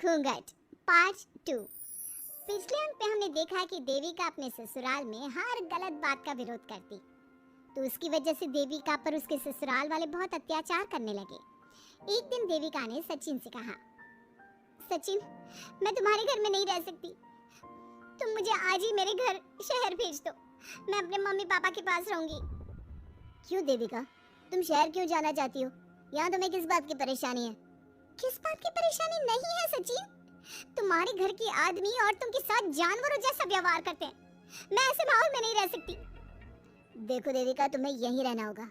घूंघट पार्ट 2। पिछले अंक में हमने देखा कि देविका अपने ससुराल में हर गलत बात का विरोध करती, तो उसकी वजह से देविका पर उसके ससुराल वाले बहुत अत्याचार करने लगे। एक दिन देविका ने सचिन से कहा, सचिन, मैं तुम्हारे घर में नहीं रह सकती, तुम मुझे आज ही मेरे घर शहर भेज दो, मैं अपने मम्मी पापा के पास रहूंगी। क्यों देविका, तुम शहर क्यों जाना चाहती हो? यहाँ तुम्हें किस बात की परेशानी है? किस बात की परेशानी नहीं है सचिन, तुम्हारे घर के आदमी और तुम के साथ जानवरों जैसा व्यवहार करते हैं, मैं ऐसे माहौल में नहीं रह सकती। देखो देविका, तुम्हें यहीं रहना होगा,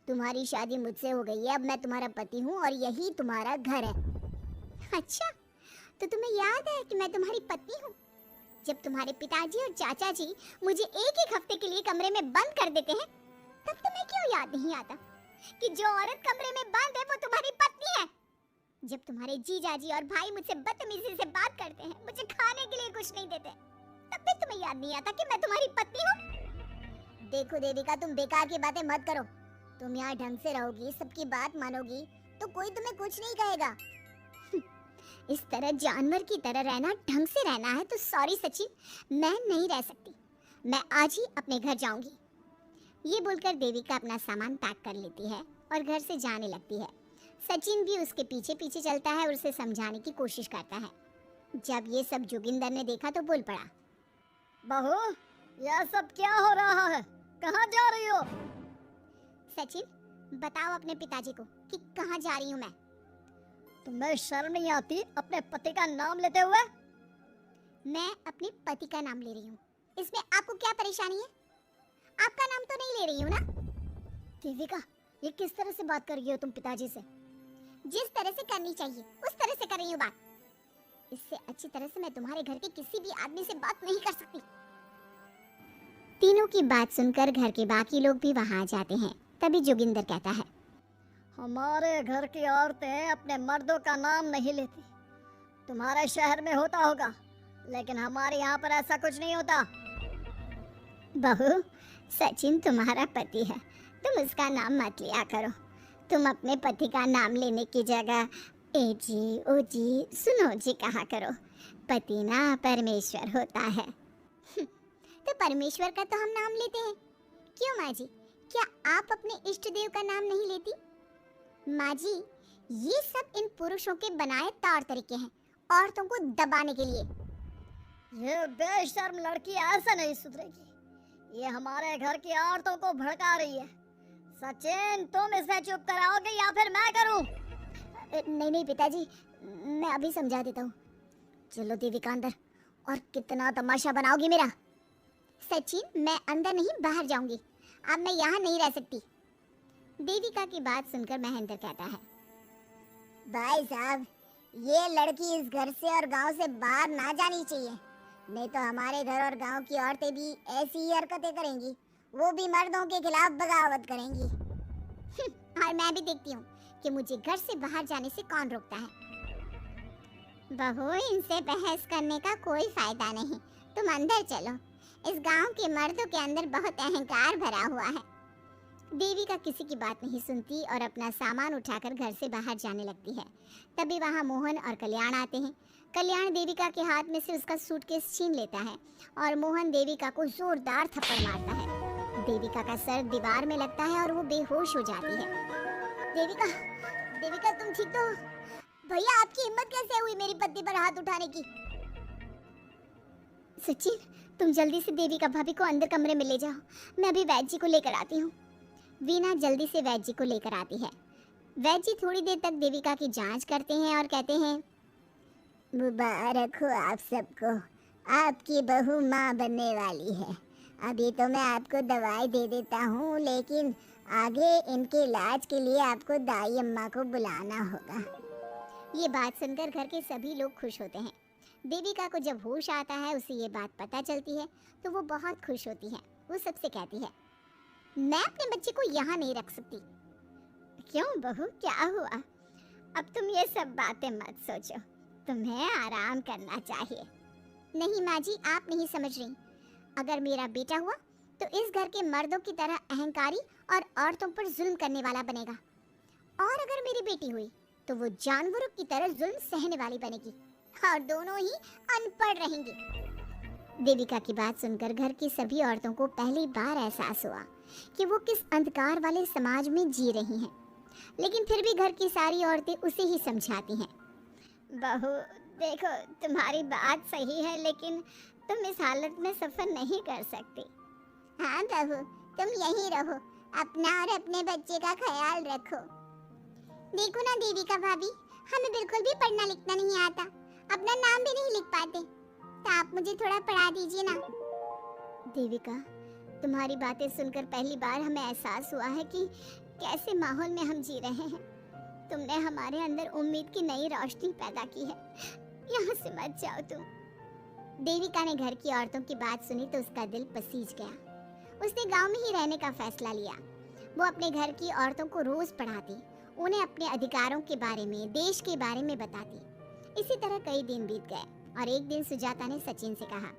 तुम्हारी शादी मुझसे हो गई है, अब मैं तुम्हारा पति हूँ और यही तुम्हारा घर है। अच्छा, तो तुम्हें याद है कि मैं तुम्हारी पत्नी हूँ? जब तुम्हारे पिताजी और चाचा जी मुझे एक एक हफ्ते के लिए कमरे में बंद कर देते हैं, तब तुम्हें क्यों याद नहीं आता कि जो औरत कमरे में बंद है वो तुम्हारी पत्नी है? जब तुम्हारे जीजा जी और भाई मुझसे बदतमीजी से बात करते हैं, मुझे खाने के लिए कुछ नहीं देते, तब भी तुम्हें याद नहीं आता कि मैं तुम्हारी पत्नी हूँ? देखो देविका, तुम बेकार की बातें मत करो। तुम यहाँ ढंग से रहोगी, सबकी बात मानोगी, तो कोई तुम्हें कुछ नहीं कहेगा। इस तरह जानवर की तरह रहना, ढंग से रहना है तो सॉरी सचिन, मैं नहीं रह सकती, मैं आज ही अपने घर जाऊंगी। ये बोलकर देविका अपना सामान पैक कर लेती है और घर से जाने लगती है। सचिन भी उसके पीछे पीछे चलता है और उसे समझाने की कोशिश करता है। जब ये सब जोगिंदर ने देखा तो बोल पड़ा, बहू, यह सब क्या हो रहा है? कहाँ जा रही हो? सचिन, बताओ अपने पिताजी को कि कहाँ जा रही हूँ मैं। तुम्हें शर्म नहीं आती अपने पति का नाम लेते हुए? मैं अपने पति का नाम ले रही हूँ, इसमें आपको क्या परेशानी है? आपका नाम तो नहीं ले रही हूँ ना? देविका, ये किस तरह से बात कर रही हो तुम पिताजी से? जिस तरह से करनी चाहिए उस तरह से कर रही हूँ बात। इससे अच्छी तरह से मैं तुम्हारे घर के किसी भी आदमी से बात नहीं कर सकती। तीनों की बात सुनकर घर के बाकी लोग भी वहां आ जाते हैं। तभी जोगिंदर कहता है, हमारे घर की औरतें अपने मर्दों का नाम नहीं लेती। तुम्हारे शहर में होता होगा, लेकिन हमारे यहाँ पर ऐसा कुछ नहीं होता। बहू, सचिन तुम्हारा पति है, तुम उसका नाम मत लिया करो। तुम अपने पति का नाम लेने की जगह ए जी, ओ जी, सुनो जी कहा करो। पति ना परमेश्वर होता है। तो परमेश्वर का तो हम नाम लेते हैं। क्यों माँ जी, क्या आप अपने इष्ट देव का नाम नहीं लेती? माँ जी, ये सब इन पुरुषों के बनाए तौर तरीके हैं, औरतों को दबाने के लिए। ये बेशर्म लड़की ऐसे नहीं सुधरेगी, ये हमारे घर की औरतों को भड़का रही है। सचिन, तुम इसे चुप कराओगे या फिर मैं करूं? नहीं नहीं पिताजी, मैं अभी समझा देता हूँ। चलो देविका अंदर, और कितना तमाशा बनाओगी मेरा। सचिन, मैं अंदर नहीं बाहर जाऊंगी, अब मैं यहाँ नहीं रह सकती। देविका की बात सुनकर महेंद्र कहता है, भाई साहब, ये लड़की इस घर से और गांव से बाहर ना जानी चाहिए, नहीं तो हमारे घर और गांव की औरतें भी ऐसी ही हरकतें करेंगी, वो भी मर्दों के खिलाफ बगावत करेंगी। और मैं भी देखती हूँ कि मुझे घर से बाहर जाने से कौन रोकता है। बहू, इनसे बहस करने का कोई फायदा नहीं, तुम अंदर चलो। इस गांव के मर्दों के अंदर बहुत अहंकार भरा हुआ है। देविका किसी की बात नहीं सुनती और अपना सामान उठाकर घर से बाहर जाने लगती है। तभी वहाँ मोहन और कल्याण आते हैं। कल्याण देविका के हाथ में से उसका सूटकेस छीन लेता है और मोहन देविका को जोरदार थप्पड़ मारता है। देविका का सर दीवार में लगता है और वो बेहोश हो जाती है। देविका, देविका तुम ठीक तो? भैया, आपकी हिम्मत कैसे हुई मेरी पत्नी पर हाथ उठाने की? सचिन, तुम जल्दी से देविका भाभी को अंदर कमरे में ले जाओ, मैं अभी वैद्य जी को लेकर आती हूँ। वीना जल्दी से वैद्य जी को लेकर आती है। वैद्य जी थोड़ी देर तक देविका की जांच करते हैं और कहते हैं, मुबारक हो आप सबको, आपकी बहू माँ बनने वाली है। अभी तो मैं आपको दवाई दे देता हूँ, लेकिन आगे इनके इलाज के लिए आपको दाई अम्मा को बुलाना होगा। ये बात सुनकर घर के सभी लोग खुश होते हैं। देविका को जब होश आता है, उसे ये बात पता चलती है तो वो बहुत खुश होती है। वो सबसे कहती है, मैं अपने बच्चे को यहाँ नहीं रख सकती। क्यों बहू, क्या हुआ? अब तुम ये सब बातें मत सोचो, तुम्हें आराम करना चाहिए। नहीं माँ जी, आप नहीं समझ रही। अगर मेरा बेटा हुआ तो इस घर के मर्दों की तरह अहंकारी और औरतों पर जुल्म करने वाला बनेगा, और अगर मेरी बेटी हुई तो वो जानवरों की तरह जुल्म सहने वाली बनेगी। और दोनों ही अनपढ़ रहेंगे। देविका की बात सुनकर घर की सभी औरतों को पहली बार एहसास हुआ कि वो किस अंधकार वाले समाज में जी रही हैं। लेकिन फिर भी घर की सारी औरतें उसे ही समझाती हैं। बहू, देखो, तुम्हारी बात सही है, लेकिन तुम इस हालत में सफर नहीं कर सकती। हाँ बहू, तुम यहीं रहो, अपना और अपने बच्चे का ख्याल रखो। देखो ना देविका भाभी, हमें बिल्कुल भी पढ़ना लिखना नहीं आता, अपना नाम भी नहीं लिख पाते, तो आप मुझे थोड़ा पढ़ा दीजिए ना। देविका, तुम्हारी बातें सुनकर पहली बार हमें एहसास हुआ है कि कैसे माहौल में हम जी रहे हैं। तुमने हमारे अंदर उम्मीद की नई रोशनी पैदा की है। यहाँ से मत जाओ तुम। देविका ने घर की औरतों की बात सुनी तो उसका दिल पसीज गया। उसने गांव में ही रहने का फैसला लिया। वो अपने घर की औरतों को रोज पढ़ाती, उन्हें अपने अधिकारों के बारे में, देश के बारे में बताती। इसी तरह कई दिन बीत गए और एक दिन सुजाता ने सचिन से कहा,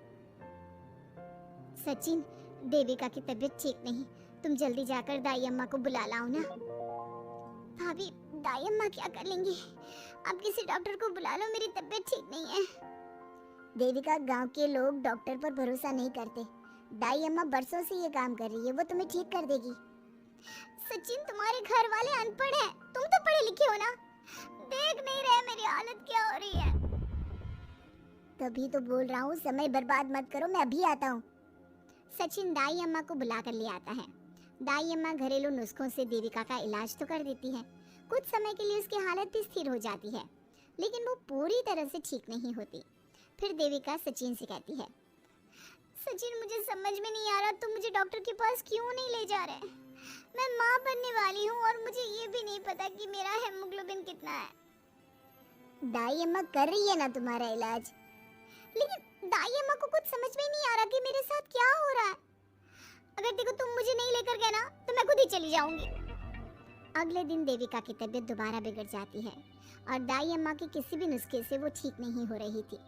सचिन, देविका की तबीयत ठीक नहीं, तुम जल्दी जाकर दाई अम्मा को बुला लाओ ना। भाभी, दाई अम्मा क्या कर लेंगी? आप किसी डॉक्टर को बुला लो, मेरी तबीयत ठीक नहीं है। देविका, गांव के लोग डॉक्टर पर भरोसा नहीं करते। दाई अम्मा बरसों से ये काम कर रही है, वो तुम्हें ठीक कर देगी। सचिन, तुम्हारे घर वाले अनपढ़ हैं, तुम तो पढ़े लिखे हो ना, देख नहीं रहे मेरी हालत क्या हो रही है। तभी तो बोल रहा हूँ, समय बर्बाद मत करो, मैं अभी आता हूँ। सचिन दाई अम्मा को बुलाकर ले आता है। दाई अम्मा घरेलू नुस्खों से देविका का इलाज तो कर देती है। कुछ समय के लिए उसकी हालत भी स्थिर हो जाती है, लेकिन वो पूरी तरह से ठीक नहीं होती। फिर देविका सचिन से कहती है, सचिन, मुझे समझ में नहीं आ रहा, तुम मुझे डॉक्टर के पास क्यों नहीं ले जा रहे? मैं माँ बनने वाली हूँ और मुझे ये भी नहीं पता कि मेरा हेमोग्लोबिन कितना है। दाई अम्मा कर रही है ना तुम्हारा इलाज, लेकिन दाई अम्मा को कुछ समझ में ही नहीं आ रहा कि मेरे साथ क्या हो रहा है। अगर देखो तुम मुझे नहीं लेकर गए ना, तो मैं खुद ही चली जाऊंगी। अगले दिन देविका की तबीयत दोबारा बिगड़ जाती है और दाई अम्मा के किसी भी नुस्खे से वो ठीक नहीं हो रही थी।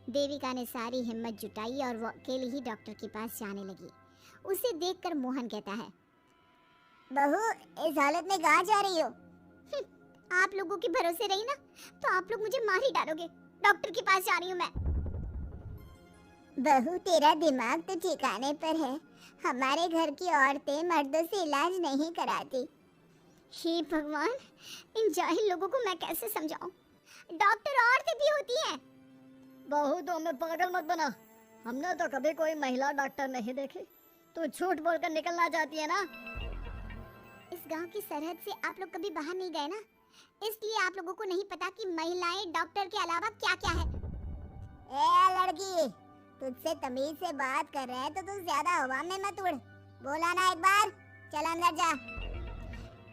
देविका ने सारी हिम्मत जुटाई और वो अकेले ही डॉक्टर के पास जाने लगी। उसे देखकर मोहन कहता है, बहू, इस हालत में कहाँ जा रही हो? आप लोगों के भरोसे रही ना, तो आप लोग मुझे मार ही डालोगे। डॉक्टर के पास जा रही हूँ मैं। बहू, तेरा दिमाग तो ठिकाने पर है। हमारे घर की औरतें मर्दों से इलाज नहीं कराती। हे भगवान, इन जाहिल लोगों को मैं कैसे समझाऊं? डॉक्टर औरतें भी होती हैं। बहू, तो हमें पागल मत बना, हमने तो कभी कोई महिला डॉक्टर नहीं देखी। तू झूठ बोलकर निकलना चाहती है ना? इस गांव की सरहद से आप लोग कभी बाहर नहीं गए ना, इसलिए आप लोगों को नहीं पता कि महिलाएं डॉक्टर के अलावा क्या क्या है। ए लड़की, तुझसे तमीज से बात कर रहे हैं तो तू ज्यादा हवा में मत उड़। बोला ना एक बार, चल अंदर जा।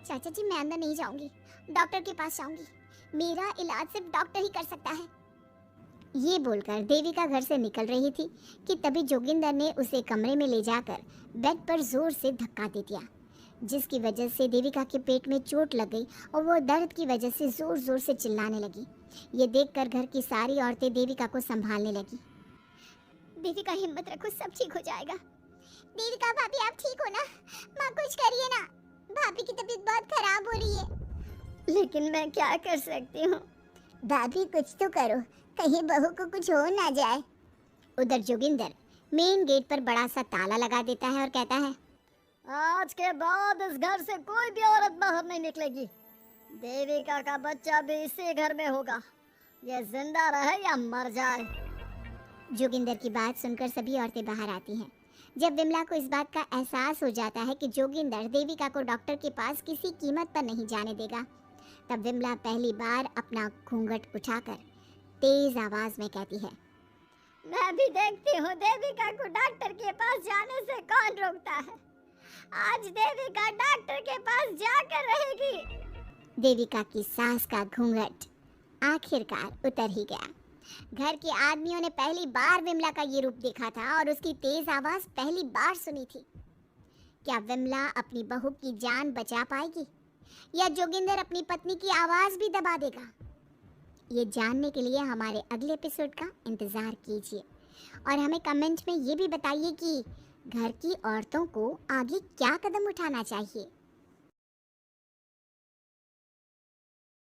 चाचा जी, मैं अंदर नहीं जाऊंगी, डॉक्टर के पास जाऊंगी। मेरा इलाज सिर्फ डॉक्टर ही कर सकता है। ये बोलकर देविका घर से निकल रही थी कि तभी जोगिंदर ने उसे कमरे में ले जाकर बेड पर जोर से धक्का दे दिया, जिसकी वजह से देविका के पेट में चोट लग गई और वो दर्द की वजह से जोर जोर से चिल्लाने लगी। ये देखकर घर की सारी औरतें देविका को संभालने लगी। देविका, हिम्मत रखो, सब ठीक हो जाएगा। देविका भाभी, आप ठीक हो ना? माँ, कुछ करिए ना, भाभी की तबीयत बहुत खराब हो रही है। लेकिन मैं क्या कर सकती हूँ? भाभी, कुछ तो करो, कहीं बहू को कुछ हो ना जाए। उधर जोगिंदर मेन गेट पर बड़ा सा ताला लगा देता है और कहता है, आज के बाद इस घर से कोई भी औरत बाहर नहीं निकलेगी। देविका का बच्चा भी इसी घर में होगा, ये जिंदा रहे या मर जाए। जोगिंदर की बात सुनकर सभी औरतें बाहर आती हैं। जब विमला को इस बात का एहसास हो जाता है कि जोगिंदर देविका को डॉक्टर के पास किसी कीमत पर नहीं जाने देगा, तब विमला पहली बार अपना घूंघट उठाकर तेज आवाज में कहती है, मैं भी देखती हूँ देविका को डॉक्टर के पास जाने से कौन रोकता है। आज देविका डॉक्टर के पास जाकर रहेगी। देविका की सास का घूंघट आखिरकार उतर ही गया। घर के आदमियों ने पहली बार विमला का ये रूप देखा था और उसकी तेज आवाज पहली बार सुनी थी। क्या विमला अपनी बहू की जान बचा पाएगी या जोगिंदर अपनी पत्नी की आवाज भी दबा देगा? ये जानने के लिए हमारे अगले एपिसोड का इंतजार कीजिए और हमें कमेंट में ये भी बताइए कि घर की औरतों को आगे क्या कदम उठाना चाहिए।